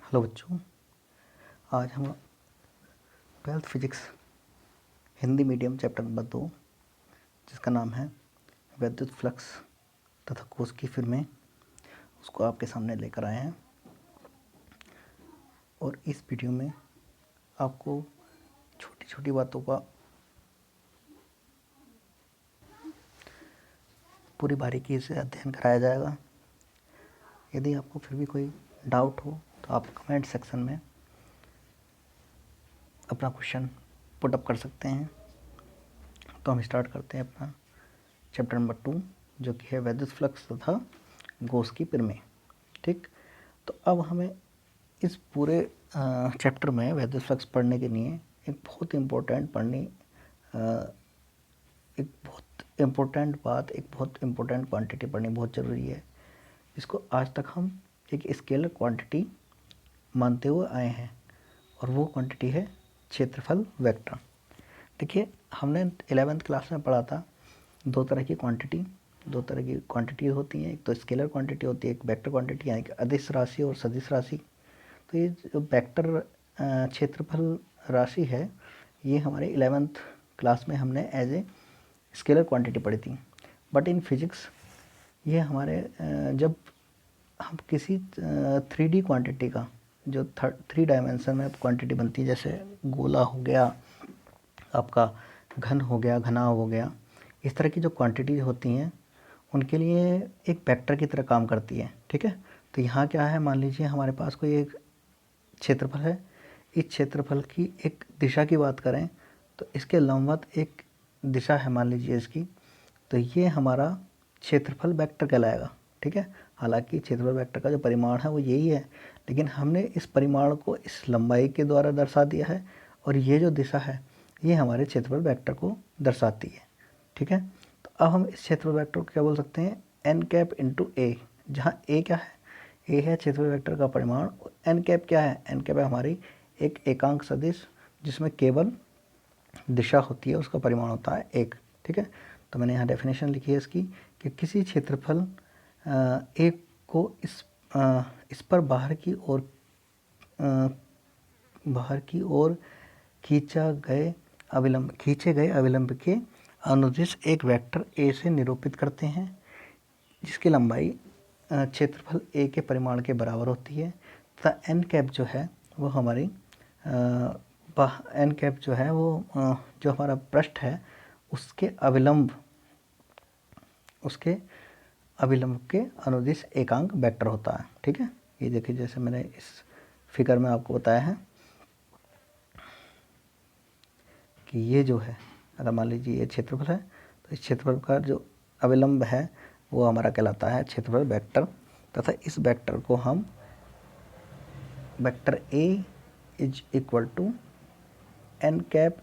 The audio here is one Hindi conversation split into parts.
हेलो बच्चों, आज हम 12th physics Hindi medium chapter number 2 जिसका नाम है विद्युत फ्लक्स तथा कोश की फिल्में उसको आपके सामने लेकर आए हैं। और इस वीडियो में आपको छोटी छोटी बातों का पूरी बारीकी से अध्ययन कराया जाएगा। यदि आपको फिर भी कोई डाउट हो तो आप कमेंट सेक्शन में अपना क्वेश्चन पुट अप कर सकते हैं। तो हम स्टार्ट करते हैं अपना चैप्टर नंबर 2 जो कि है विद्युत फ्लक्स तथा गॉस की प्रमेय। ठीक, तो अब हमें इस पूरे चैप्टर में विद्युत फ्लक्स पढ़ने के लिए एक बहुत इम्पोर्टेंट बात, एक बहुत इम्पोर्टेंट क्वांटिटी पढ़नी बहुत ज़रूरी है, जिसको आज तक हम एक स्केलर क्वांटिटी मानते हुए आए हैं, और वो क्वांटिटी है क्षेत्रफल वेक्टर। देखिए, हमने 11th क्लास में पढ़ा था दो तरह की क्वांटिटी होती हैं। एक तो स्केलर क्वांटिटी होती है, एक वेक्टर क्वांटिटी, यानी कि अदिश राशि और सदिश राशि। तो ये जो वेक्टर क्षेत्रफल राशि है, ये हमारे 11th क्लास में हमने एज ए स्केलर क्वांटिटी पढ़ी थी। बट इन फिजिक्स ये हमारे जब हम किसी 3D क्वांटिटी का जो 3 डायमेंशन में क्वांटिटी बनती है, जैसे गोला हो गया, आपका घन हो गया, घनाव हो गया, इस तरह की जो क्वांटिटीज होती हैं उनके लिए एक वेक्टर की तरह काम करती है। ठीक है, तो यहाँ क्या है, मान लीजिए हमारे पास कोई एक क्षेत्रफल है। इस क्षेत्रफल की एक दिशा की बात करें तो इसके लंबवत एक दिशा है, मान लीजिए इसकी, तो ये हमारा क्षेत्रफल वेक्टर कहलाएगा। ठीक है, हालांकि क्षेत्रफल वेक्टर का जो परिमाण है वो यही है, लेकिन हमने इस परिमाण को इस लंबाई के द्वारा दर्शा दिया है, और ये जो दिशा है ये हमारे क्षेत्रफल वेक्टर को दर्शाती है। ठीक है, तो अब हम इस क्षेत्रफल वेक्टर को क्या बोल सकते हैं, एन कैप इंटू ए, जहाँ ए क्या है, ए है क्षेत्रफल वेक्टर का परिमाण, एन कैप क्या है, एन कैप है हमारी एक एकांक सदिश जिसमें केवल दिशा होती है, उसका परिमाण होता है एक। ठीक है, तो मैंने यहाँ डेफिनेशन लिखी है इसकी कि किसी क्षेत्रफल एक को इस पर बाहर की ओर खींचे गए अविलंब के अनुदिश एक वेक्टर ए से निरूपित करते हैं, जिसकी लंबाई क्षेत्रफल ए के परिमाण के बराबर होती है, तथा एन कैप जो है वो हमारी एन कैप जो है वो जो हमारा पृष्ठ है उसके अविलंब के अनुदिश एकांक वेक्टर होता है। ठीक है, ये देखिए जैसे मैंने इस फिगर में आपको बताया है कि ये जो है, अगर मान लीजिए ये क्षेत्रफल है तो इस क्षेत्रफल का जो अविलंब है वो हमारा कहलाता है क्षेत्रफल वेक्टर, तथा इस वेक्टर को हम vector A is equal to N cap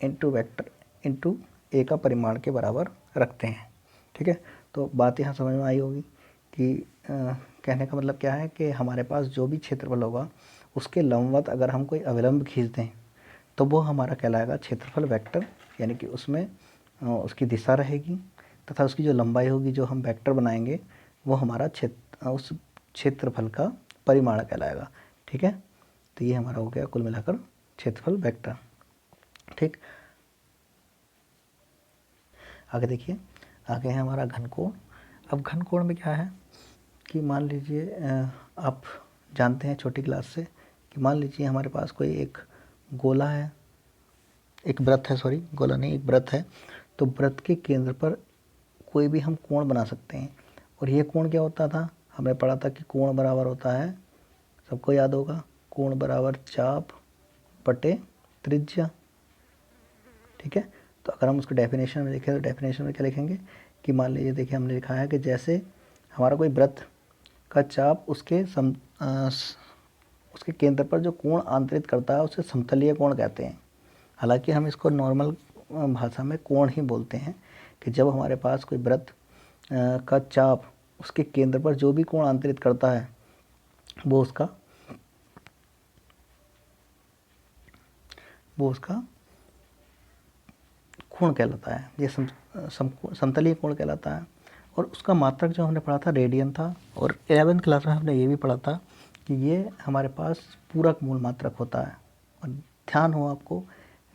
into vector into A का परिमाण के बराबर रखते हैं। ठीक है, तो बात यहाँ समझ में आई होगी कि कहने का मतलब क्या है कि हमारे पास जो भी क्षेत्रफल होगा उसके लंबवत अगर हम कोई अविलंब खींच दें तो वो हमारा कहलाएगा क्षेत्रफल वेक्टर, यानी कि उसमें उसकी दिशा रहेगी तथा उसकी जो लंबाई होगी जो हम वेक्टर बनाएंगे वो हमारा उस क्षेत्रफल का परिमाण कहलाएगा। ठीक है, तो ये हमारा हो गया कुल मिलाकर क्षेत्रफल वेक्टर। ठीक, आगे देखिए, आगे है हमारा घनकोण। अब घनकोण में क्या है कि मान लीजिए आप जानते हैं छोटी क्लास से कि मान लीजिए हमारे पास कोई एक गोला है, एक वृत्त है, सॉरी गोला नहीं, एक वृत्त है। तो वृत्त के केंद्र पर कोई भी हम कोण बना सकते हैं, और ये कोण क्या होता था, हमने पढ़ा था कि कोण बराबर होता है, सबको याद होगा, कोण बराबर चाप बटे त्रिज्या। ठीक है, तो अगर हम उसको डेफिनेशन में लिखें तो डेफिनेशन में क्या लिखेंगे कि मान लीजिए देखिए हमने लिखा है कि जैसे हमारा कोई वृत्त का चाप उसके केंद्र पर जो कोण आंतरित करता है उसे समतलीय कोण कहते हैं। हालांकि हम इसको नॉर्मल भाषा में कोण ही बोलते हैं कि जब हमारे पास कोई वृत्त का चाप उसके केंद्र पर जो भी कोण आंतरित करता है वो उसका कोण कहलाता है, ये समतलीय कोण कहलाता है। और उसका मात्रक जो हमने पढ़ा था रेडियन था, और 11th क्लास में हमने ये भी पढ़ा था कि ये हमारे पास पूरक मूल मात्रक होता है। और ध्यान हो आपको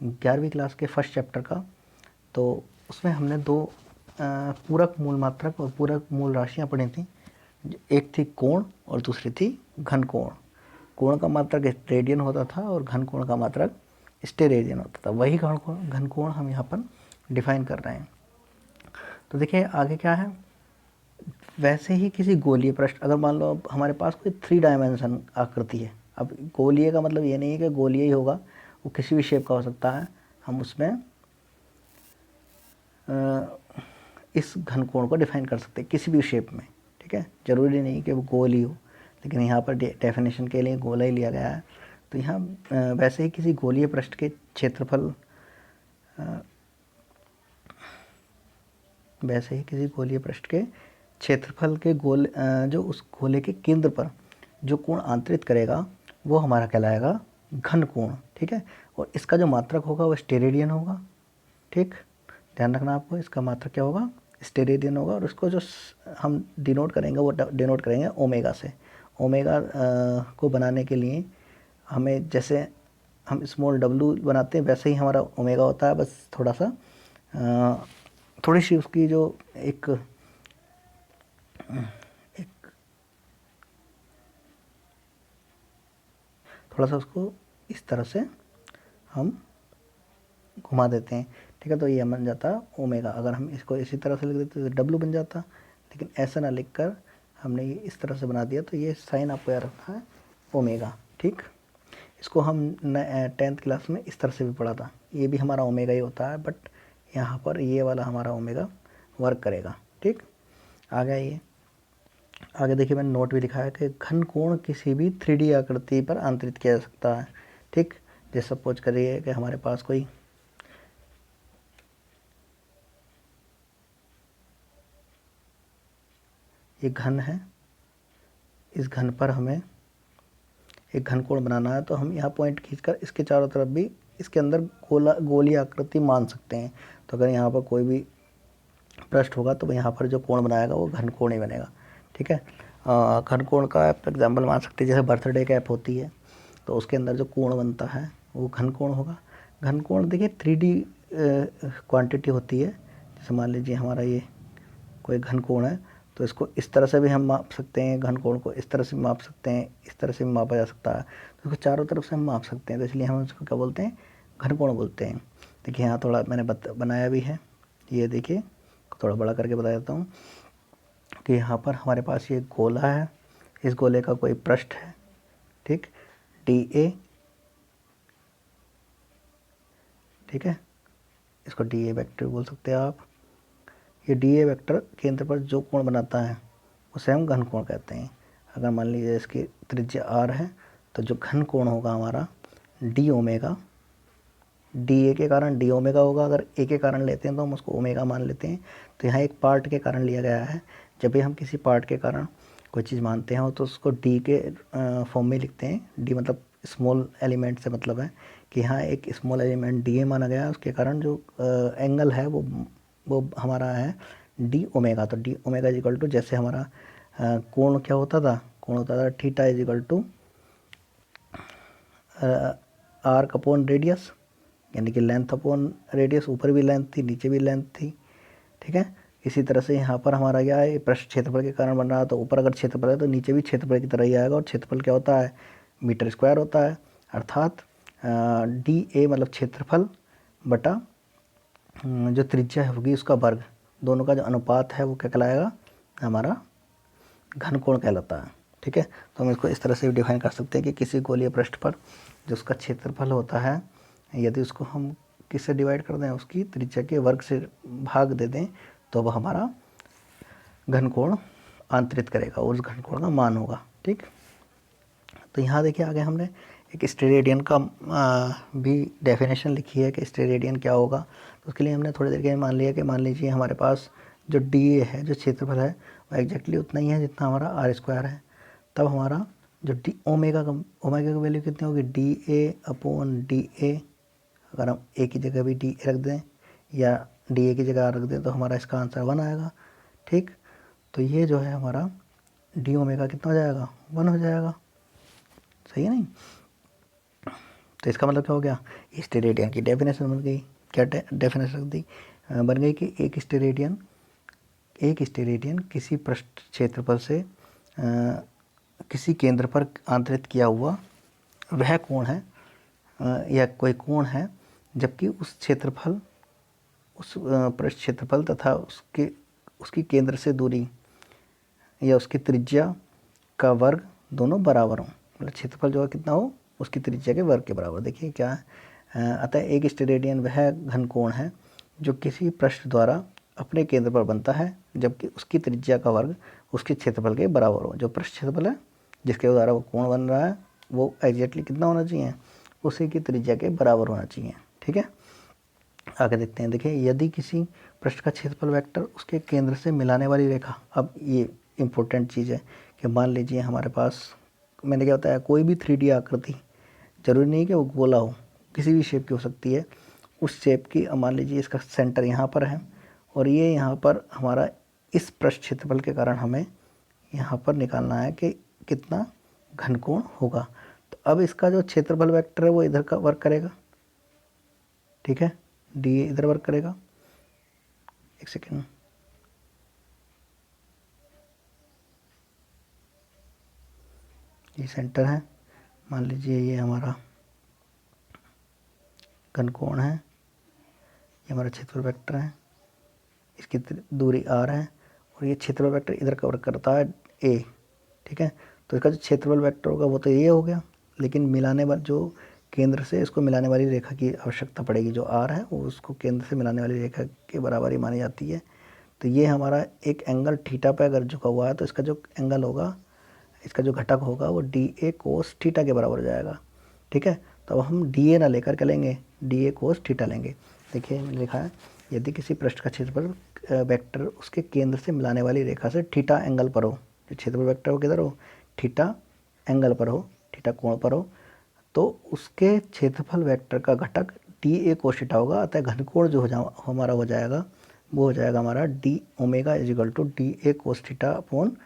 11वीं क्लास के फर्स्ट चैप्टर का, तो उसमें हमने दो पूरक मूल मात्रक और पूरक मूल राशियाँ पढ़ी थी। एक थी कोण और दूसरी थी घन कोण। कोण का मात्रक रेडियन होता था और घन कोण का मात्रक स्टेरेडियन होता था। वही घन कोण हम यहाँ पर डिफाइन कर रहे हैं। तो देखिए आगे क्या है, वैसे ही किसी गोलीय पृष्ठ, अगर मान लो अब हमारे पास कोई 3 डायमेंशन आकृति है। अब गोलीय का मतलब ये नहीं है कि गोलीय ही होगा, वो किसी भी शेप का हो सकता है। हम उसमें इस घन कोण को डिफाइन कर सकते हैं किसी भी शेप में, ठीक है। ज़रूरी नहीं कि वो गोल ही हो, लेकिन यहाँ पर डेफिनेशन के लिए गोला ही लिया गया है। तो यहाँ वैसे ही किसी गोलीय पृष्ठ के क्षेत्रफल वैसे ही किसी गोलीय पृष्ठ के क्षेत्रफल के गोल जो उस गोले के केंद्र पर जो कोण आंतरित करेगा वो हमारा कहलाएगा घन कोण, ठीक है। और इसका जो मात्रक होगा वो स्टेरेडियन होगा, ठीक। ध्यान रखना आपको, इसका मात्रक क्या होगा, स्टेरेडियन होगा। और उसको जो हम डिनोट करेंगे वो डिनोट करेंगे ओमेगा से। ओमेगा को बनाने के लिए हमें, जैसे हम स्मॉल w बनाते हैं वैसे ही हमारा ओमेगा होता है, बस थोड़ा सा थोड़ी सी उसकी जो एक थोड़ा सा उसको इस तरह से हम घुमा देते हैं, ठीक है। तो ये बन जाता ओमेगा। अगर हम इसको इसी तरह से लिख देते तो w बन जाता, लेकिन ऐसा ना लिखकर हमने ये इस तरह से बना दिया, तो ये साइन आपको याद रखना है ओमेगा, ठीक। इसको हम 10th क्लास में इस तरह से भी पढ़ा था। ये भी हमारा ओमेगा ही होता है, बट यहाँ पर ये वाला हमारा ओमेगा वर्क करेगा, ठीक। आगे ये आगे देखिए, मैंने नोट भी लिखा है कि घन कोण किसी भी 3D आकृति पर आंतरित किया जा सकता है, ठीक। जैसे सपोज करिए कि हमारे पास कोई ये घन है, इस घन पर हमें एक घन कोण बनाना है, तो हम यहाँ पॉइंट खींचकर इसके चारों तरफ भी इसके अंदर गोली आकृति मान सकते हैं। तो अगर यहाँ पर कोई भी पृष्ठ होगा तो यहाँ पर जो कोण बनाएगा वो घन कोण ही बनेगा, ठीक है। घन कोण का आप एग्जाम्पल मान सकते हैं, जैसे बर्थडे कैप होती है तो उसके अंदर जो कोण बनता है वो घन कोण होगा। घन कोण देखिए 3D क्वांटिटी होती है। जैसे मान लीजिए हमारा ये कोई घन कोण है, तो इसको इस तरह से भी हम माप सकते हैं, घन कोण को इस तरह से माप सकते हैं, इस तरह से भी मापा जा सकता है। तो इसको चारों तरफ से हम माप सकते हैं, तो इसलिए हम इसको क्या बोलते हैं, घन कोण बोलते हैं। देखिए यहाँ थोड़ा मैंने बनाया भी है, ये देखिए थोड़ा बड़ा करके बता देता हूँ कि यहाँ पर हमारे पास ये गोला है, इस गोले का कोई पृष्ठ है, ठीक, DA, ठीक है। इसको DA वेक्टर बोल सकते हैं आप। ये DA वेक्टर केंद्र पर जो कोण बनाता है उसे हम घन कोण कहते हैं। अगर मान लीजिए इसकी त्रिज्या r है, तो जो घन कोण होगा हमारा d ओमेगा, DA के कारण d ओमेगा होगा। अगर a के कारण लेते हैं तो हम उसको ओमेगा मान लेते हैं। तो यहाँ एक पार्ट के कारण लिया गया है। जब भी हम किसी पार्ट के कारण कोई चीज़ मानते हैं तो उसको d के फॉर्म में लिखते हैं। d मतलब स्मॉल एलिमेंट से मतलब है कि यहाँ एक स्मॉल एलिमेंट DA माना गया है, उसके कारण जो एंगल है वो हमारा है d ओमेगा। तो d omega is equal to, जैसे हमारा कोण क्या होता था, कोण होता था theta is equal to arc upon radius, यानी कि लेंथ अपॉन रेडियस। ऊपर भी लेंथ थी, नीचे भी लेंथ थी, ठीक है। इसी तरह से यहाँ पर हमारा क्या है, पृष्ठ क्षेत्रफल के कारण बन रहा है, तो ऊपर अगर क्षेत्रफल है तो नीचे भी क्षेत्रफल की तरह ही आएगा। और क्षेत्रफल क्या होता है, मीटर स्क्वायर होता है, अर्थात DA मतलब क्षेत्रफल बटा जो त्रिज्या होगी उसका वर्ग, दोनों का जो अनुपात है वो क्या कहलाएगा, हमारा घन कोण कहलाता है, ठीक है। तो हम इसको इस तरह से भी डिफाइन कर सकते हैं कि किसी गोलीय पृष्ठ पर जो उसका क्षेत्रफल होता है, यदि उसको हम किससे डिवाइड कर दें, उसकी त्रिज्या के वर्ग से भाग दे दें, तो वह हमारा घन कोण आंतरित करेगा और उस घन कोण का मान होगा, ठीक। तो यहाँ देखिए आगे हमने एक स्टेरेडियन का भी डेफिनेशन लिखी है कि स्टेरेडियन क्या होगा। तो उसके लिए हमने थोड़ी देर के मान लिया कि मान लीजिए हमारे पास जो DA है, जो क्षेत्रफल है, वो एग्जैक्टली उतना ही है जितना हमारा r² है। तब हमारा जो ओमेगा की वैल्यू कितनी होगी, DA अपॉन DA। अगर हम A की जगह भी DA रख दें या DA की जगह रख दें तो हमारा इसका आंसर 1 आएगा, ठीक। तो ये जो है हमारा d ओमेगा कितना हो जाएगा, 1 हो जाएगा, सही है नहीं। तो इसका मतलब क्या हो गया, स्टेरेडियन की डेफिनेशन बन गई। क्या डेफिनेशन रख दी, बन गई कि एक स्टेरेडियन किसी पृष्ठ क्षेत्रफल से किसी केंद्र पर आंतरित किया हुआ वह कोण है या कोई कोण है जबकि उस क्षेत्रफल उस पृष्ठ क्षेत्रफल तथा उसकी केंद्र से दूरी या उसकी त्रिज्या का वर्ग दोनों बराबर हों। मतलब क्षेत्रफल जो है कितना हो, उसकी त्रिज्या के वर्ग के बराबर। देखिए क्या है, अतः एक स्टेरेडियन वह घनकोण है जो किसी पृष्ठ द्वारा अपने केंद्र पर बनता है जबकि उसकी त्रिज्या का वर्ग उसके क्षेत्रफल के बराबर हो। जो पृष्ठ क्षेत्रफल है जिसके द्वारा वो कोण बन रहा है वो एग्जैक्टली कितना होना चाहिए, उसी की त्रिज्या के बराबर होना चाहिए। ठीक है, आगे देखते हैं। देखिए यदि किसी पृष्ठ का क्षेत्रफल वेक्टर उसके केंद्र से मिलाने वाली रेखा, अब ये इम्पोर्टेंट चीज़ है कि मान लीजिए हमारे पास, मैंने क्या बताया, कोई भी 3D आकृति, जरूरी नहीं कि वो गोला हो, किसी भी शेप की हो सकती है। उस शेप की मान लीजिए इसका सेंटर यहाँ पर है और ये यहाँ पर हमारा इस पृष्ठ क्षेत्रफल के कारण हमें यहाँ पर निकालना है कि कितना घनकोण होगा। तो अब इसका जो क्षेत्रफल वेक्टर है वो इधर का वर्क करेगा। ठीक है, डी इधर वर्क करेगा। एक सेकेंड, ये सेंटर है, मान लीजिए ये हमारा घनकोण है, ये हमारा क्षेत्रफल वेक्टर है, इसकी दूरी r है और ये क्षेत्रफल वेक्टर इधर कवर करता है a। ठीक है, तो इसका जो क्षेत्रफल वेक्टर होगा वो तो ये हो गया, लेकिन मिलाने वाला जो केंद्र से इसको मिलाने वाली रेखा की आवश्यकता पड़ेगी। जो r है वो उसको केंद्र से मिलाने वाली रेखा के बराबर ही मानी जाती है। तो ये हमारा एक एंगल थीटा पे अगर झुका हुआ है तो इसका जो एंगल होगा, इसका जो घटक होगा वो डी ए कोस थीटा के बराबर हो जाएगा। ठीक है, तो अब हम डी ए ना लेकर के लेंगे, डी ए कोस थीटा लेंगे। देखिए मैंने लिखा है यदि किसी पृष्ठ का क्षेत्रफल वेक्टर उसके केंद्र से मिलाने वाली रेखा से थीटा एंगल पर हो, जो क्षेत्रफल वेक्टर हो किधर हो, थीटा एंगल पर हो, थीटा कोण पर हो, तो उसके क्षेत्रफल वेक्टर का घटक डी ए कोस थीटा होगा। अतः घनकोण जो हमारा हो जाएगा वो हो जाएगा हमारा d omega is equal to d A cos theta upon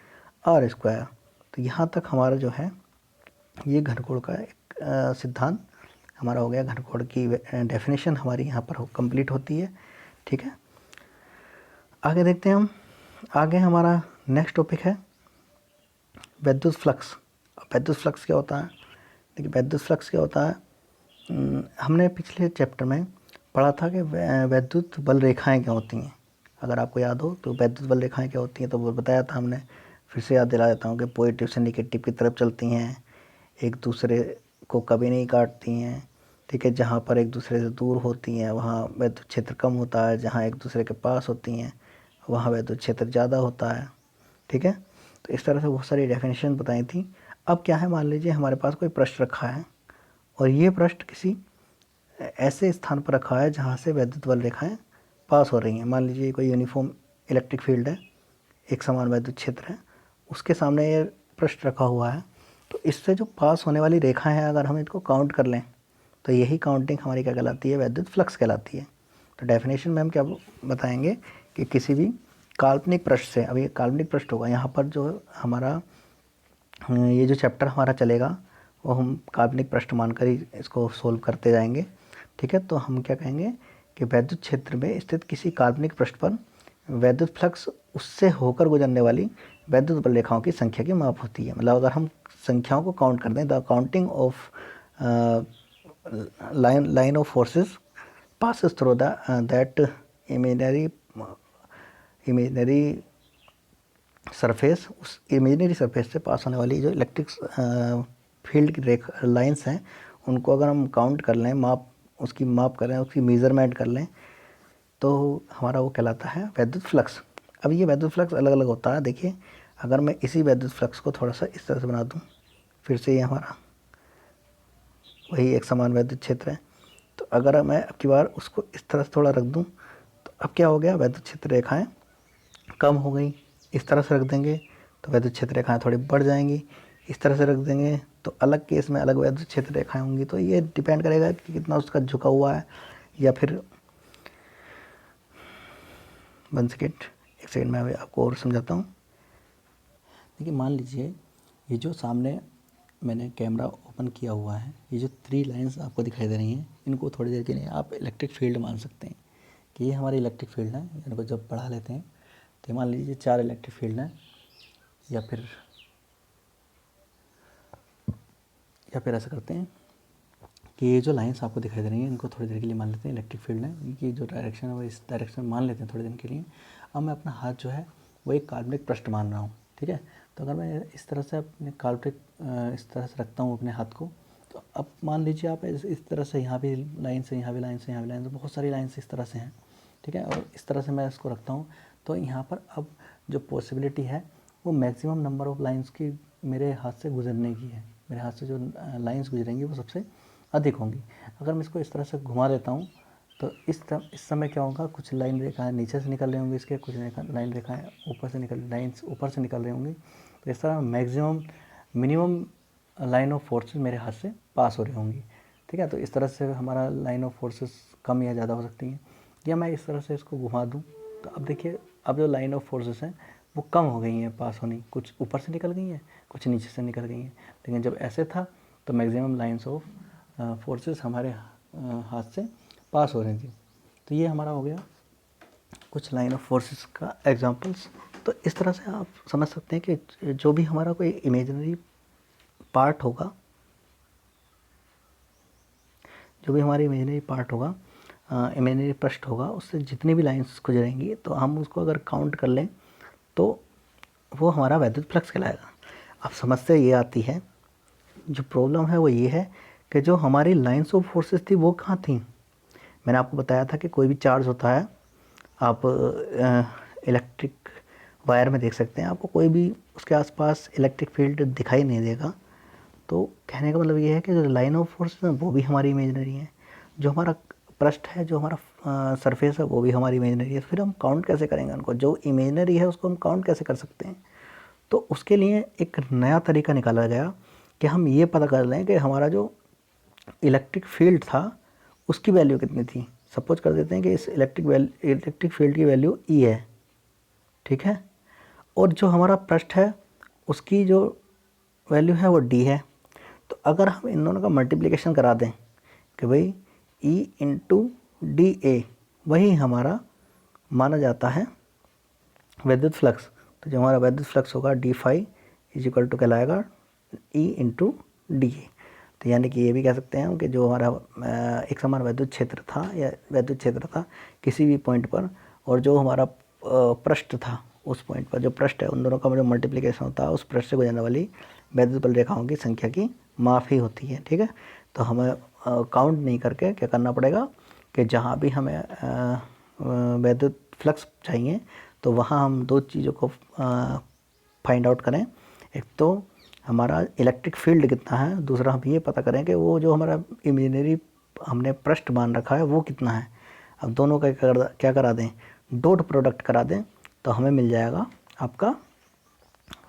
r square. तो यहाँ तक हमारा जो है ये घनकोण का एक सिद्धांत हमारा हो गया। घनकोण की डेफिनेशन हमारी यहाँ पर कंप्लीट होती है। ठीक है, आगे देखते हैं हम। आगे हमारा नेक्स्ट टॉपिक है विद्युत फ्लक्स। विद्युत फ्लक्स क्या होता है, देखिए विद्युत फ्लक्स क्या होता है, हमने पिछले चैप्टर में पढ़ा था कि विद्युत बल रेखाएं क्या होती हैं। अगर आपको याद हो तो विद्युत बल रेखाएं क्या होती हैं तो वो बताया था हमने। फिर से याद दिला देता हूँ कि पॉजिटिव से निगेटिव की तरफ चलती हैं, एक दूसरे को कभी नहीं काटती हैं। ठीक है, जहाँ पर एक दूसरे से दूर होती हैं वहाँ विद्युत क्षेत्र कम होता है, जहाँ एक दूसरे के पास होती हैं वहाँ विद्युत क्षेत्र ज़्यादा होता है। ठीक है, तो इस तरह से बहुत सारी डेफिनेशन बताई थी। अब क्या है, मान लीजिए हमारे पास कोई पृष्ठ रखा है और ये पृष्ठ किसी ऐसे स्थान पर रखा है जहाँ से विद्युत बल रेखाएं पास हो रही हैं। मान लीजिए कोई यूनिफॉर्म इलेक्ट्रिक फील्ड है, एक समान विद्युत क्षेत्र है, उसके सामने ये पृष्ठ रखा हुआ है। तो इससे जो पास होने वाली रेखाएं हैं अगर हम इनको काउंट कर लें तो यही काउंटिंग हमारी क्या कहलाती है, विद्युत फ्लक्स कहलाती है। तो डेफिनेशन में हम क्या बताएंगे कि किसी भी काल्पनिक पृष्ठ से, अभी काल्पनिक पृष्ठ होगा यहाँ पर जो हमारा ये जो चैप्टर हमारा चलेगा वो हम काल्पनिक पृष्ठ मानकर ही इसको सोल्व करते जाएंगे। ठीक है, तो हम क्या कहेंगे कि विद्युत क्षेत्र में स्थित किसी काल्पनिक पृष्ठ पर विद्युत फ्लक्स उससे होकर गुजरने वाली विद्युत बल रेखाओं की संख्या की माप होती है। मतलब अगर हम संख्याओं को काउंट कर दें, the counting of line of forces passes through that imaginary surface, उस इमेजनरी सरफेस से पास होने वाली जो इलेक्ट्रिक फील्ड की रेखा लाइंस हैं उनको अगर हम काउंट कर लें, उसकी माप करें, उसकी मेज़रमेंट कर लें तो हमारा वो कहलाता है विद्युत फ्लक्स। अब ये विद्युत फ्लक्स अलग अलग होता है। देखिए अगर मैं इसी विद्युत फ्लक्स को थोड़ा सा इस तरह से बना दूँ, फिर से ये हमारा वही एक समान विद्युत क्षेत्र है, तो अगर मैं अब की बार उसको इस तरह से थोड़ा रख दूं तो अब क्या हो गया, विद्युत क्षेत्र रेखाएं कम हो गई। इस तरह से रख देंगे तो विद्युत क्षेत्र रेखाएं थोड़ी बढ़ जाएंगी, इस तरह से रख देंगे तो अलग केस में अलग विद्युत क्षेत्र रेखाएं होंगी। तो ये डिपेंड करेगा कि कितना उसका झुका हुआ है या फिर 1 सेकेंड, 1 सेकेंड मैं आपको और समझाता हूँ। देखिए मान लीजिए ये जो सामने मैंने कैमरा उत्पन्न किया हुआ है, ये जो 3 लाइंस आपको दिखाई दे रही हैं, इनको थोड़ी देर के लिए आप इलेक्ट्रिक फील्ड मान सकते हैं कि ये हमारी इलेक्ट्रिक फील्ड है। इनको जब पढ़ा लेते हैं तो मान लीजिए 4 इलेक्ट्रिक फील्ड हैं, या फिर ऐसा करते हैं कि ये जो लाइंस आपको दिखाई दे रही हैं, इनको थोड़ी देर के लिए मान लेते हैं इलेक्ट्रिक फील्ड है। इनकी जो डायरेक्शन है वो इस डायरेक्शन में मान लेते हैं थोड़ी देर के लिए। अब मैं अपना हाथ जो है वो एक काल्पनिक पृष्ठ मान रहा हूँ, ठीक है। तो अगर मैं इस तरह से अपने काल्पनिक इस तरह से रखता हूँ अपने हाथ को, तो अब मान लीजिए आप इस तरह से यहाँ भी लाइन से, यहाँ भी लाइन से, यहाँ भी लाइन से, बहुत सारी लाइन इस तरह से हैं, ठीक है। और इस तरह से मैं इसको रखता हूँ, तो यहाँ पर अब जो पॉसिबिलिटी है वो मैक्सिमम नंबर ऑफ़ लाइन्स की मेरे हाथ से गुजरने की है। मेरे हाथ से जो लाइन्स गुजरेंगी वो सबसे अधिक होंगी। अगर मैं इसको इस तरह से घुमा देता हूँ तो इस समय क्या होगा, कुछ लाइन रेखाएं नीचे से निकल रही होंगी इसके, कुछ लाइन रेखाएं ऊपर से निकल रही होंगी। तो इस तरह मिनिमम लाइन ऑफ फोर्सेस मेरे हाथ से पास हो रही होंगी, ठीक है। तो इस तरह से हमारा लाइन ऑफ फोर्सेस कम या ज़्यादा हो सकती हैं। या मैं इस तरह से इसको घुमा दूँ तो अब देखिए, अब जो लाइन ऑफ फोर्सेस हैं वो कम हो गई हैं पास होनी, कुछ ऊपर से निकल गई हैं, कुछ नीचे से निकल गई हैं। लेकिन जब ऐसे था तो मैक्सिमम लाइन्स ऑफ फोर्सेस हमारे हाथ से पास हो रही थी। तो ये हमारा हो गया कुछ लाइन ऑफ फोर्सेस का एग्जांपल्स। तो इस तरह से आप समझ सकते हैं कि जो भी हमारा कोई इमेजिनरी पार्ट होगा, इमेजिनरी पृष्ठ होगा, उससे जितनी भी लाइंस गुजरेंगी तो हम उसको अगर काउंट कर लें तो वो हमारा वैद्युत फ्लक्स कहलाएगा। अब समस्या ये आती है, जो प्रॉब्लम है वो ये है कि जो हमारी लाइंस ऑफ फोर्सेस थी वो कहाँ थी। मैंने आपको बताया था कि कोई भी चार्ज होता है, आप इलेक्ट्रिक वायर में देख सकते हैं, आपको कोई भी उसके आसपास इलेक्ट्रिक फील्ड दिखाई नहीं देगा। तो कहने का मतलब ये है कि जो लाइन ऑफ फोर्स है वो भी हमारी इमेजिनरी है, जो हमारा पृष्ठ है, जो हमारा सरफेस है वो भी हमारी इमेजिनरी है। फिर हम काउंट कैसे करेंगे उनको, जो इमेजिनरी है उसको हम काउंट कैसे कर सकते हैं। तो उसके लिए एक नया तरीका निकाला गया कि हम ये पता कर लें कि हमारा जो इलेक्ट्रिक फील्ड था उसकी वैल्यू कितनी थी। सपोज कर देते हैं कि इस इलेक्ट्रिक फील्ड की वैल्यू ई है, ठीक है, और जो हमारा पृष्ठ है उसकी जो वैल्यू है वो डी है। तो अगर हम इन दोनों का मल्टीप्लिकेशन करा दें कि भाई ई इंटू डी ए, वही हमारा माना जाता है वैद्युत फ्लक्स। तो जो हमारा वैद्युत फ्लक्स होगा d phi is equal to कहलाएगा ई इंटू डी ए। तो यानी कि ये भी कह सकते हैं हम कि जो हमारा एक समान वैद्युत क्षेत्र था या वैद्युत क्षेत्र था किसी भी पॉइंट पर, और जो हमारा पृष्ठ था उस पॉइंट पर, जो पृष्ठ है उन दोनों का जो मल्टीप्लिकेशन होता है उस पृष्ठ से गुजरने वाली वैद्युत बल रेखाओं की संख्या की माप ही होती है, ठीक है। तो हमें काउंट नहीं करके क्या करना पड़ेगा कि जहाँ भी हमें वैद्युत फ्लक्स चाहिए तो वहाँ हम दो चीज़ों को फाइंड आउट करें। एक तो हमारा इलेक्ट्रिक फील्ड कितना है, दूसरा हम ये पता करें कि वो जो हमारा इमेजिनरी हमने पृष्ठ मान रखा है वो कितना है। अब दोनों का क्या करा दें, डॉट प्रोडक्ट करा दें, तो हमें मिल जाएगा आपका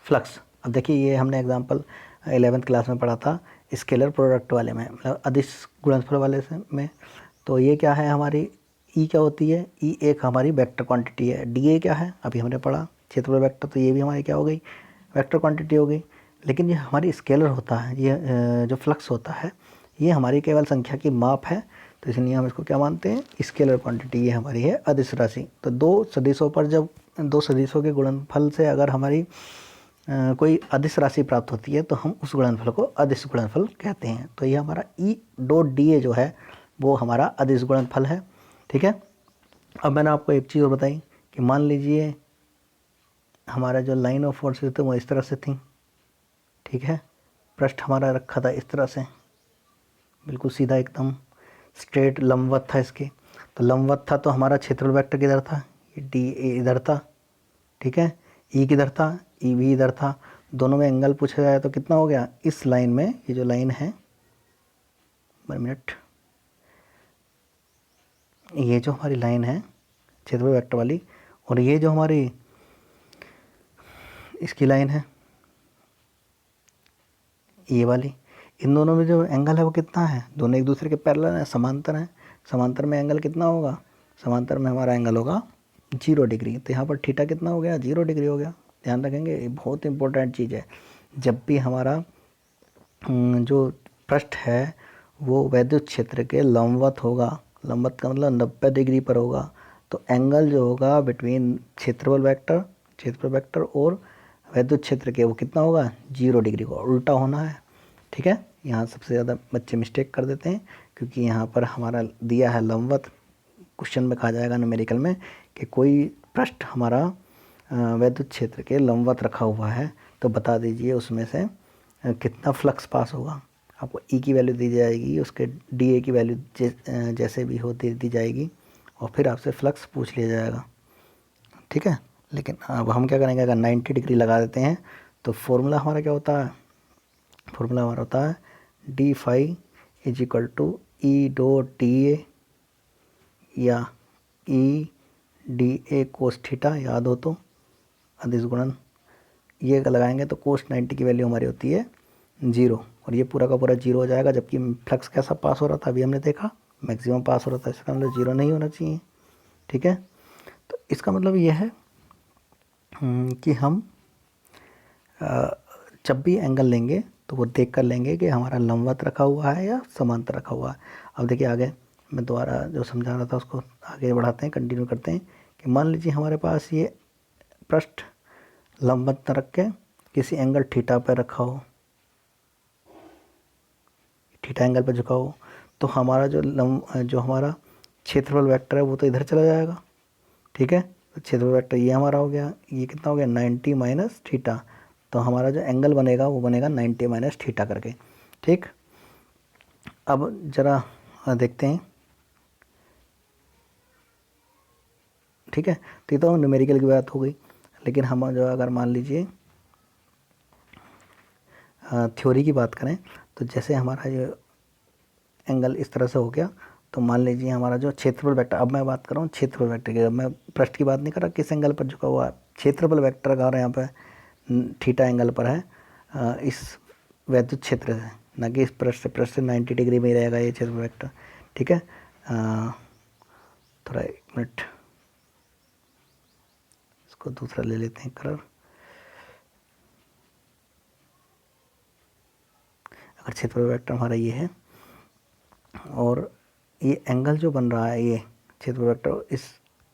फ्लक्स। अब देखिए, ये हमने एग्जांपल 11th क्लास में पढ़ा था स्केलर प्रोडक्ट वाले में, मतलब अदिश गुणनफल वाले से में। तो ये क्या है हमारी ई क्या होती है, ई एक हमारी वेक्टर क्वांटिटी है। डी ए क्या है, अभी हमने पढ़ा क्षेत्रफल वेक्टर, तो ये भी हमारी क्या हो गई, वेक्टर क्वांटिटी हो गई। लेकिन ये हमारी स्केलर होता है, ये जो फ्लक्स होता है ये हमारी केवल संख्या की माप है, तो इसलिए हम इसको क्या मानते हैं, स्केलर क्वांटिटी। ये हमारी है अदिश राशि। तो दो सदिशों पर जब दो सदिशों के गुणनफल से अगर हमारी कोई अदिश राशि प्राप्त होती है तो हम उस गुणनफल को अदिश गुणनफल कहते हैं। तो ये हमारा ई डॉट डी ए जो है वो हमारा अदिश गुणनफल है, ठीक है। अब मैंने आपको एक चीज़ और बताई कि मान लीजिए हमारा जो लाइन ऑफ फोर्सेस थे वो इस तरह से थी, ठीक है। पृष्ठ हमारा रखा था इस तरह से, बिल्कुल सीधा एकदम स्ट्रेट लंबवत था इसके। तो लंबवत था तो हमारा क्षेत्रफल वेक्टर किधर था, ये डी ए इधर था, ठीक है। ई किधर था, ई भी इधर था। दोनों में एंगल पूछा जाए तो कितना हो गया, इस लाइन में ये जो लाइन है, 1 मिनट, ये जो हमारी लाइन है क्षेत्रफल वेक्टर वाली, और ये जो हमारी इसकी लाइन है ये वाली, इन दोनों में जो एंगल है वो कितना है, दोनों एक दूसरे के पैरेलल है, समांतर है। समांतर में एंगल कितना होगा, समांतर में हमारा एंगल होगा 0 डिग्री। तो यहाँ पर थीटा कितना हो गया, 0 डिग्री हो गया। ध्यान रखेंगे, ये बहुत इंपॉर्टेंट चीज़ है। जब भी हमारा जो पृष्ठ है वो वैद्युत क्षेत्र के लंबवत होगा, लंबवत का मतलब 90 डिग्री पर होगा, तो एंगल जो होगा बिटवीन क्षेत्रफल वेक्टर और वैद्युत क्षेत्र के वो कितना होगा, 0 डिग्री को उल्टा होना है। ठीक है, यहाँ सबसे ज़्यादा बच्चे मिस्टेक कर देते हैं, क्योंकि यहाँ पर हमारा दिया है लंबवत। क्वेश्चन में कहा जाएगा न्यूमेरिकल में कि कोई पृष्ठ हमारा वैद्युत क्षेत्र के लंबवत रखा हुआ है, तो बता दीजिए उसमें से कितना फ्लक्स पास होगा। आपको ई की वैल्यू दी जाएगी, उसके डी ए की वैल्यू जैसे भी हो दी जाएगी, और फिर आपसे फ्लक्स पूछ लिया जाएगा। ठीक है, लेकिन अब हम क्या करेंगे, अगर 90 डिग्री लगा देते हैं तो फॉर्मूला हमारा क्या होता है, फॉर्मूला हमारा होता है d phi is equal to E dot A ए या E D A cos theta, याद हो तो अदिश गुणन ये लगाएंगे तो कोस 90 की वैल्यू हमारी होती है 0, और ये पूरा का पूरा 0 हो जाएगा। जबकि फ्लक्स कैसा पास हो रहा था, अभी हमने देखा मैक्सिमम पास हो रहा था, इसका मतलब 0 नहीं होना चाहिए। ठीक है, तो इसका मतलब ये है कि हम जब भी एंगल लेंगे तो वो देख कर लेंगे कि हमारा लंबवत रखा हुआ है या समांतर रखा हुआ है। अब देखिए आगे मैं दोबारा जो समझा रहा था उसको आगे बढ़ाते हैं, कंटिन्यू करते हैं कि मान लीजिए हमारे पास ये पृष्ठ लंबवत रख के किसी एंगल थीटा पर रखा हो, थीटा एंगल पर झुका हो, तो हमारा जो हमारा क्षेत्रफल वेक्टर है वो तो इधर चला जाएगा। ठीक है, तो क्षेत्रफल वेक्टर ये हमारा हो गया, ये कितना हो गया 90 माइनस थीटा, तो हमारा जो एंगल बनेगा वो बनेगा 90 माइनस थीटा करके। ठीक, अब ज़रा देखते हैं। ठीक है, तो ये तो न्यूमेरिकल की बात हो गई, लेकिन हम जो अगर मान लीजिए थ्योरी की बात करें, तो जैसे हमारा ये एंगल इस तरह से हो गया, तो मान लीजिए हमारा जो क्षेत्रफल वेक्टर, अब मैं बात कर रहा हूँ क्षेत्रफल वेक्टर की, मैं पृष्ठ की बात नहीं कर रहा किस एंगल पर झुका हुआ है, क्षेत्रफल वेक्टर का यहाँ पे थीटा एंगल पर है इस वैद्युत क्षेत्र से, ना कि इस पृष्ठ से 90 डिग्री में ही रहेगा ये क्षेत्रफल वेक्टर। ठीक है, थोड़ा 1 मिनट इसको दूसरा ले लेते हैं कलर। अगर क्षेत्रफल वेक्टर हमारा ये है और ये एंगल जो बन रहा है ये क्षेत्रफल वेक्टर इस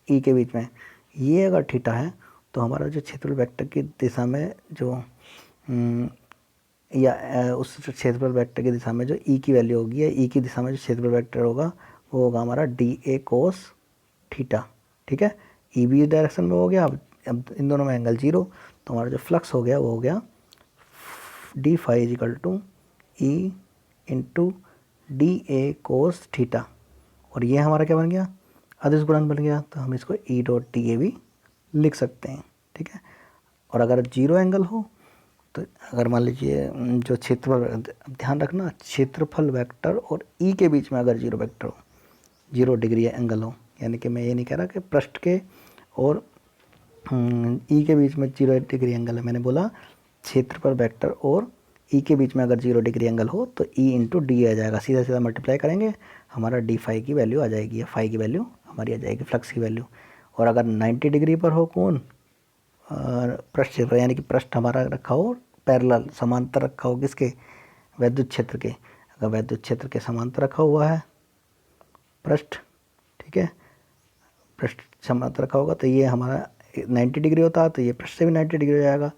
ई के बीच में, ये अगर थीटा है, तो हमारा जो क्षेत्रफल वेक्टर की दिशा में जो उस क्षेत्रफल वेक्टर की दिशा में जो ई की वैल्यू होगी, या ई की दिशा में जो क्षेत्रफल वेक्टर होगा वो होगा हमारा डी ए कोस थीटा। ठीक है, ई भी डायरेक्शन में हो गया, अब इन दोनों में एंगल 0, तो हमारा जो फ्लक्स हो गया वो हो गया d phi is equal to E into D A cos theta, और ये हमारा क्या बन गया, अदिश गुणन बन गया, तो हम इसको ई डॉट टी ए भी लिख सकते हैं। ठीक है, और अगर 0 एंगल हो, तो अगर मान लीजिए जो क्षेत्रफल, ध्यान रखना क्षेत्रफल वेक्टर और ई के बीच में अगर 0 वेक्टर हो, 0 डिग्री एंगल हो, यानी कि मैं ये नहीं कह रहा कि पृष्ठ के और ई के बीच में 0 डिग्री एंगल है, मैंने बोला क्षेत्रफल वेक्टर और ई के बीच में अगर 0 डिग्री एंगल हो तो ई इंटू डी आ जाएगा, सीधा सीधा मल्टीप्लाई करेंगे, हमारा डी फाई की वैल्यू आ जाएगी, या फाई की वैल्यू हमारी आ जाएगी, फ्लक्स की वैल्यू। और अगर 90 डिग्री पर हो कौन, पृष्ठ क्षेत्र, यानी कि पृष्ठ हमारा रखा हो पैरेलल समांतर रखा हो किसके, वैद्युत क्षेत्र के, अगर वैद्युत क्षेत्र के समांतर रखा हुआ है पृष्ठ, ठीक है, पृष्ठ समांतर रखा होगा, तो ये हमारा 90 डिग्री होता है, तो ये पृष्ठ से भी 90 डिग्री हो जाएगा,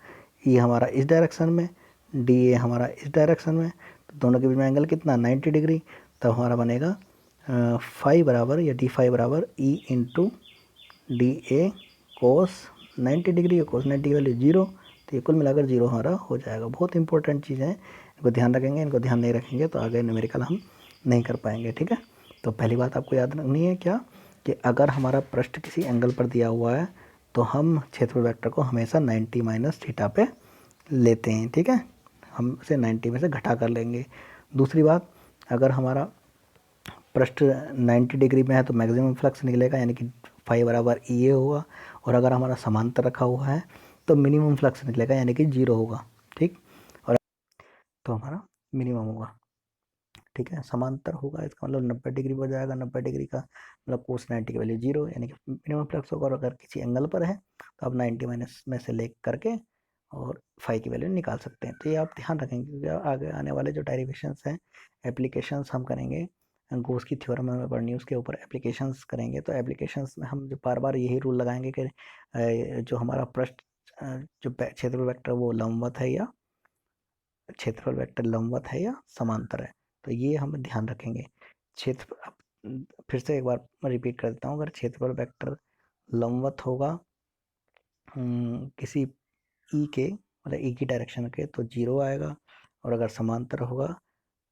ये हमारा इस डायरेक्शन में, डी ए हमारा इस डायरेक्शन में, तो दोनों के बीच में एंगल कितना 90 डिग्री, तो हमारा बनेगा फाई बराबर या डी फाई बराबर E into D A cos 90 degree, cos 90 की वैल्यू 0, तो ये कुल मिलाकर 0 हमारा हो जाएगा। बहुत इंपॉर्टेंट चीज़ है, इनको ध्यान रखेंगे, इनको ध्यान नहीं रखेंगे तो आगे न्यूमेरिकल हम नहीं कर पाएंगे। ठीक है, तो पहली बात आपको याद रखनी है क्या, कि अगर हमारा पृष्ठ किसी एंगल पर दिया हुआ है तो हम क्षेत्रफल वेक्टर को हमेशा 90 माइनस थीटा पे लेते हैं। ठीक है, हम उसे 90 में से घटा कर लेंगे। दूसरी बात, अगर हमारा पृष्ठ 90 डिग्री में है तो मैक्सिमम फ्लक्स निकलेगा, यानी कि फाई बराबर ई ए होगा, और अगर हमारा समांतर रखा हुआ है तो मिनिमम फ्लक्स निकलेगा, यानी कि 0 होगा। ठीक, और तो हमारा मिनिमम होगा। ठीक है, समांतर होगा इसका मतलब 90 डिग्री हो जाएगा, 90 डिग्री का मतलब कोस 90 की वैल्यू 0, यानी कि मिनिमम फ्लक्स होगा। और अगर किसी एंगल पर है तो आप 90 माइनस में से ले करके और फाई की वैल्यू निकाल सकते हैं। तो ये आप ध्यान रखेंगे क्योंकि आगे आने वाले जो डेरिवेशंस हैं, एप्लीकेशंस हम करेंगे, गोस की थ्योरम हमें पढ़नी है, उसके ऊपर एप्लीकेशंस करेंगे। तो एप्लीकेशंस में हम जो बार बार यही रूल लगाएंगे कि जो हमारा पृष्ठ जो क्षेत्रफल वेक्टर वो लंबवत है या क्षेत्रफल वेक्टर लंबवत है या समांतर है। तो ये हम ध्यान रखेंगे। क्षेत्र फिर से एक बार रिपीट कर देता हूँ, अगर क्षेत्रफल वेक्टर लंबवत होगा किसी ई के मतलब ई की डायरेक्शन के तो 0 आएगा, और अगर समांतर होगा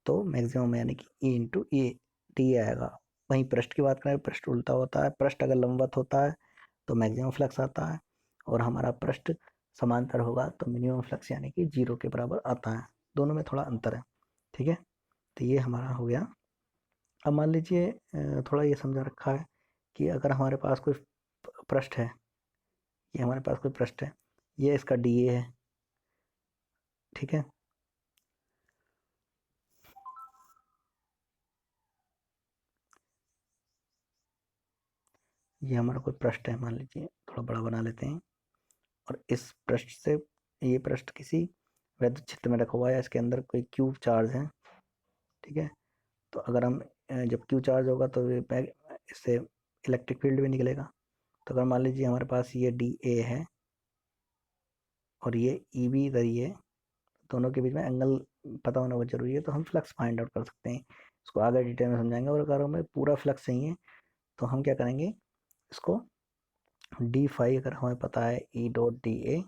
तो मैक्सिमम यानी कि ई इंटू ए टी आएगा। वहीं पृष्ठ की बात करें, पृष्ठ उल्टा होता है, पृष्ठ अगर लंबवत होता है तो मैक्सिमम फ्लक्स आता है, और हमारा पृष्ठ समांतर होगा तो मिनिमम फ्लक्स यानी कि 0 के बराबर आता है। दोनों में थोड़ा अंतर है, ठीक है। तो ये हमारा हो गया। अब मान लीजिए थोड़ा ये समझा रखा है कि अगर हमारे पास कोई पृष्ठ है, ये हमारे पास कोई पृष्ठ है, ये इसका डी ए है, ठीक है। ये हमारा कोई पृष्ठ है, मान लीजिए थोड़ा बड़ा बना लेते हैं, और इस पृष्ठ से ये पृष्ठ किसी वैद्युत क्षेत्र में रखा हुआ है, इसके अंदर कोई क्यू चार्ज है, ठीक है। तो अगर हम जब क्यू चार्ज होगा तो इससे इलेक्ट्रिक फील्ड भी निकलेगा। तो अगर मान लीजिए हमारे पास ये डी ए है और ये ई बी इधर ही है, दोनों के बीच में एंगल पता होना बहुत जरूरी है, तो हम फ्लक्स फाइंड आउट कर सकते हैं। इसको आगे डिटेल में समझाएंगे। और अगर हमें पूरा फ्लक्स चाहिए तो हम क्या करेंगे, इसको डी फाई अगर हमें पता है ई डॉट डी ए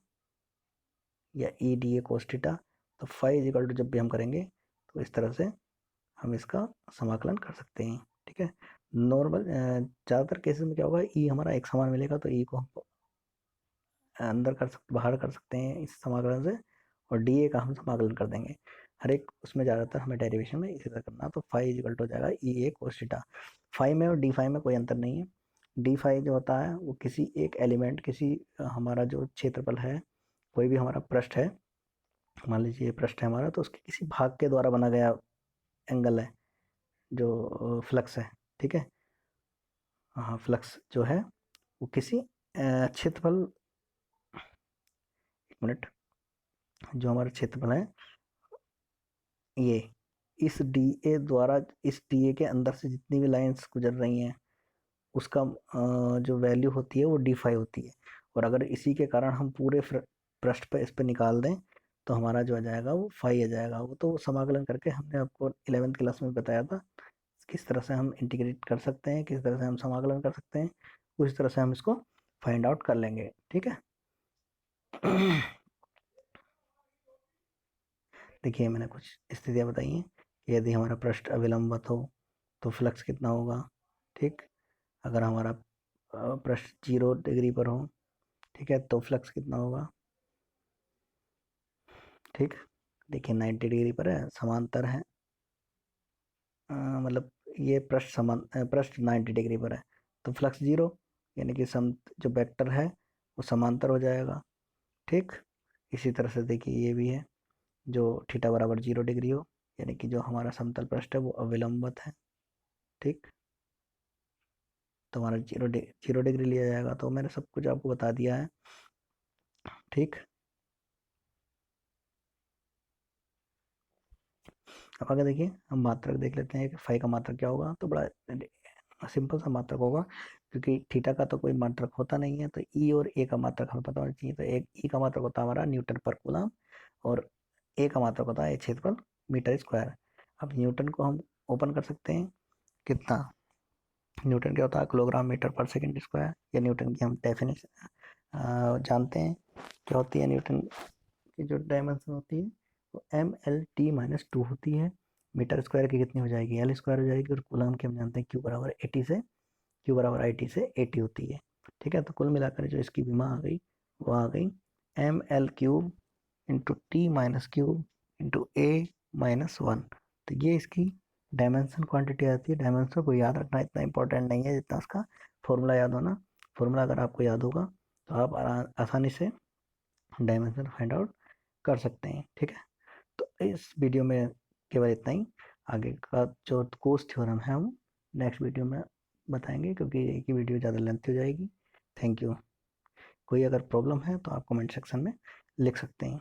या ई डी ए कोस्टिटा, तो फाई इजिकल टू जब भी हम करेंगे तो इस तरह से हम इसका समाकलन कर सकते हैं, ठीक है। नॉर्मल ज़्यादातर केसेस में क्या होगा, ई हमारा एक समान मिलेगा तो ई को हम अंदर कर सकते बाहर कर सकते हैं इस समाकलन से, और डी ए का हम समाकलन कर देंगे। हर एक उसमें ज़्यादातर हमें डेरिवेशन में इसी तरह करना। तो फाई इजिकल टू हो जाएगा ई ए कोस्टिटा। फाई में और डी फाई में कोई अंतर नहीं है। डी फाई जो होता है वो किसी एक एलिमेंट, किसी हमारा जो क्षेत्रफल है, कोई भी हमारा पृष्ठ है, मान लीजिए ये पृष्ठ है हमारा, तो उसके किसी भाग के द्वारा बना गया एंगल है जो फ्लक्स है, ठीक है। हाँ, फ्लक्स जो है वो किसी क्षेत्रफल, एक मिनट, जो हमारा क्षेत्रफल है ये, इस डी ए द्वारा, इस डी ए के अंदर से जितनी भी लाइंस गुजर रही हैं उसका जो वैल्यू होती है वो डी फाई होती है। और अगर इसी के कारण हम पूरे पृष्ठ पे इस पे निकाल दें तो हमारा जो आ जाएगा वो फाई आ जाएगा। वो तो समाकलन करके हमने आपको 11th क्लास में बताया था, किस तरह से हम इंटीग्रेट कर सकते हैं, किस तरह से हम समाकलन कर सकते हैं, उस तरह से हम इसको फाइंड आउट कर लेंगे, ठीक है। देखिए मैंने कुछ स्थितियाँ बताई हैं कि यदि हमारा पृष्ठ अविलंबत हो तो फ्लक्स कितना होगा, ठीक। अगर हमारा पृष्ठ 0 डिग्री पर हो, ठीक है, तो फ्लक्स कितना होगा, ठीक। देखिए 90 डिग्री पर है, समांतर है, मतलब ये पृष्ठ पृष्ठ 90 डिग्री पर है तो फ्लक्स 0, यानी कि सम जो वेक्टर है वो समांतर हो जाएगा, ठीक। इसी तरह से देखिए ये भी है, जो थीटा बराबर 0 डिग्री हो, यानी कि जो हमारा समतल पृष्ठ है वो अविलंबत है, ठीक। तो हमारा 0 डिग्री लिया जाएगा। तो मैंने सब कुछ आपको बता दिया है, ठीक। अब आगे देखिए हम मात्रक देख लेते हैं कि फाई का मात्रक क्या होगा। तो बड़ा सिंपल सा मात्रक होगा, क्योंकि थीटा का तो कोई मात्रक होता नहीं है, तो ई और ए का मात्रक हमें पता होना चाहिए। तो एक ई का मात्रक होता है हमारा न्यूटन पर कूलम, और ए का मात्रक होता है क्षेत्रफल मीटर स्क्वायर। अब न्यूटन को हम ओपन कर सकते हैं, कितना, न्यूटन क्या होता है, किलोग्राम मीटर पर सेकंड स्क्वायर, या न्यूटन की हम डेफिनेशन जानते हैं क्या होती है। न्यूटन की जो डायमेंशन होती है वो ML/T-2 होती है। मीटर स्क्वायर की कितनी हो जाएगी, एल स्क्वायर हो जाएगी, और कूलम की हम जानते हैं क्यू बराबर आई टी से 80 होती है, ठीक है। तो कुल मिलाकर जो इसकी विमा आ गई वो आ गई ML³ इंटू T-क्यूब इंटू A-1। तो ये इसकी डायमेंशन क्वांटिटी आती है। डायमेंशन को याद रखना इतना इंपॉर्टेंट नहीं है जितना उसका फॉर्मूला याद होना। फॉर्मूला अगर आपको याद होगा तो आप आसानी से डायमेंशन फाइंड आउट कर सकते हैं, ठीक है। तो इस वीडियो में केवल इतना ही। आगे का जो कोस थ्योरम है हम नेक्स्ट वीडियो में बताएंगे, क्योंकि एक ही वीडियो ज़्यादा लेंथ हो जाएगी। Thank you. कोई अगर प्रॉब्लम है तो आप कमेंट सेक्शन में लिख सकते हैं।